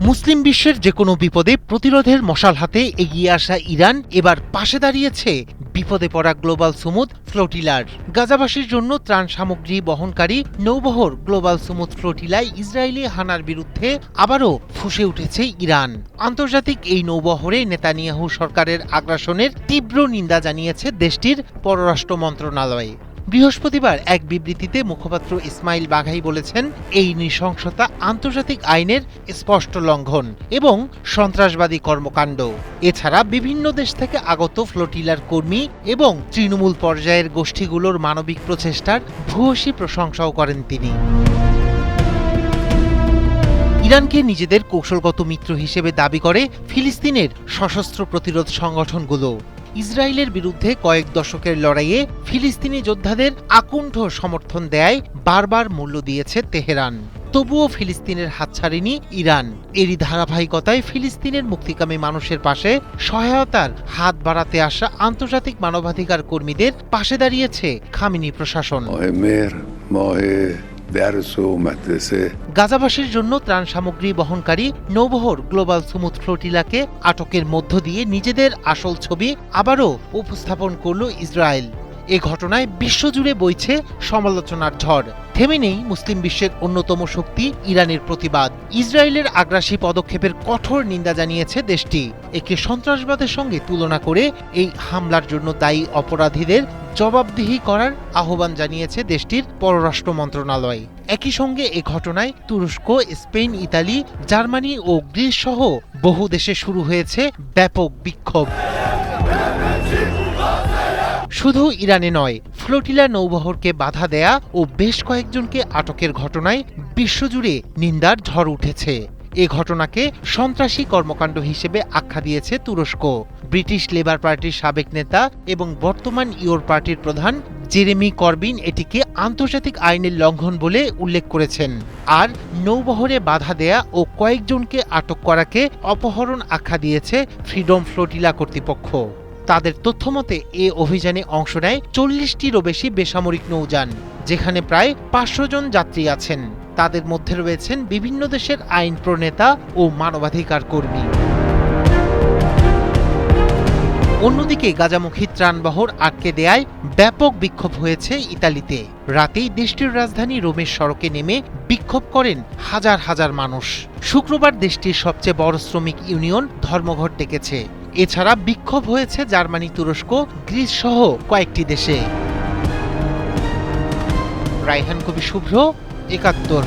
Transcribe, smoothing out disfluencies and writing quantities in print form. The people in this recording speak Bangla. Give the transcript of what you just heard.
মুসলিম বিশ্বের যে কোনো বিপদে প্রতিরোধের মশাল হাতে এগিয়ে আসা ইরান এবার পাশে দাঁড়িয়েছে বিপদে পড়া গ্লোবাল সুমুদ ফ্লোটিলার। গাজাবাসীর জন্য ত্রাণ সামগ্রী বহনকারী নৌবহর গ্লোবাল সুমুদ ফ্লোটিলায় ইসরায়েলি হানার বিরুদ্ধে আবারও ফুঁসে উঠেছে ইরান। আন্তর্জাতিক এই নৌবহরে নেতানিয়াহু সরকারের আগ্রাসনের তীব্র নিন্দা জানিয়েছে দেশটির পররাষ্ট্র মন্ত্রণালয়। বৃহস্পতিবার এক বিবৃতিতে মুখপাত্র ইসমাইল বাঘাই বলেছেন, এই নৃশংসতা আন্তর্জাতিক আইনের স্পষ্ট লঙ্ঘন এবং সন্ত্রাসবাদী কর্মকাণ্ড। এছাড়া বিভিন্ন দেশ থেকে আগত ফ্লোটিলার কর্মী এবং তৃণমূল পর্যায়ের গোষ্ঠীগুলোর মানবিক প্রচেষ্টার ভূয়সী প্রশংসাও করেন তিনি। ইরানকে নিজেদের কৌশলগত মিত্র হিসেবে দাবি করে ফিলিস্তিনের সশস্ত্র প্রতিরোধ সংগঠনগুলো। ইসরায়েলের বিরুদ্ধে কয়েক দশকের লড়াইয়ে ফিলিস্তিনি যোদ্ধাদের আকুণ্ঠ সমর্থন দেয় বারবার মূল্য দিয়েছে তেহরান। তবুও ফিলিস্তিনের হাত ছাড়েনি ইরান। এরই ধারাবাহিকতায় ফিলিস্তিনের মুক্তিকামী মানুষের পাশে সহায়তার হাত বাড়াতে আসা আন্তর্জাতিক মানবাধিকার কর্মীদের পাশে দাঁড়িয়েছে খামেনি প্রশাসন। গাজাবাসীর জন্য ত্রাণ সামগ্রী বহনকারী নৌবহর গ্লোবাল সুমুদ ফ্লোটিলাকে আটকের মধ্য দিয়ে নিজেদের আসল ছবি আবারও উপস্থাপন করল ইসরায়েল। এ ঘটনায় বিশ্বজুড়ে বইছে সমালোচনার ঝড়। থেমে নেই মুসলিম বিশ্বের অন্যতম শক্তি ইরানের প্রতিবাদ। ইসরায়েলের আগ্রাসী পদক্ষেপের কঠোর নিন্দা জানিয়েছে দেশটি। একে সন্ত্রাসবাদের সঙ্গে তুলনা করে এই হামলার জন্য দায়ী অপরাধীদের জবাবদিহি করার আহ্বান জানিয়েছে দেশটির পররাষ্ট্র মন্ত্রণালয়। একই সঙ্গে এ ঘটনায় তুরস্ক, স্পেন, ইতালি, জার্মানি ও গ্রিস সহ বহু দেশে শুরু হয়েছে ব্যাপক বিক্ষোভ। শুধু ইরানে নয়, ফ্লোটিলা নৌবহরকে বাধা দেয়া ও বেশ কয়েকজনকে আটকের ঘটনায় বিশ্বজুড়ে নিন্দার ঝড় উঠেছে। এ ঘটনাকে সন্ত্রাসী কর্মকাণ্ড হিসেবে আখ্যা দিয়েছে তুরস্ক। ব্রিটিশ লেবার পার্টির সাবেক নেতা এবং বর্তমান ইউর পার্টির প্রধান জেরেমি করবিন এটিকে আন্তর্জাতিক আইনের লঙ্ঘন বলে উল্লেখ করেছেন। আর নৌবহরে বাধা দেয়া ও কয়েকজনকে আটক করাকে অপহরণ আখ্যা দিয়েছে ফ্রিডম ফ্লোটিলা কর্তৃপক্ষ। তাদের তথ্যমতে এ অভিযানে অংশ নেয় ৪০টিরও বেশি বেসামরিক নৌযান, যেখানে প্রায় ৫০০ জন যাত্রী আছেন। তাদের মধ্যে রয়েছেন বিভিন্ন দেশের আইন প্রণেতা ও মানবাধিকার কর্মী। অন্যদিকে গাজামুখী ত্রাণবহর আটকে দেয়ায় ব্যাপক বিক্ষোভ হয়েছে ইতালিতে। রাতেই দেশটির রাজধানী রোমের সড়কে নেমে বিক্ষোভ করেন হাজার হাজার মানুষ। শুক্রবার দেশটির সবচেয়ে বড় শ্রমিক ইউনিয়ন ধর্মঘট ডেকেছে। এছাড়া বিক্ষোভ হয়েছে জার্মানি, তুরস্ক, গ্রিস সহ কয়েকটি দেশে। রায়হান কবি শুভ্র, ৭১।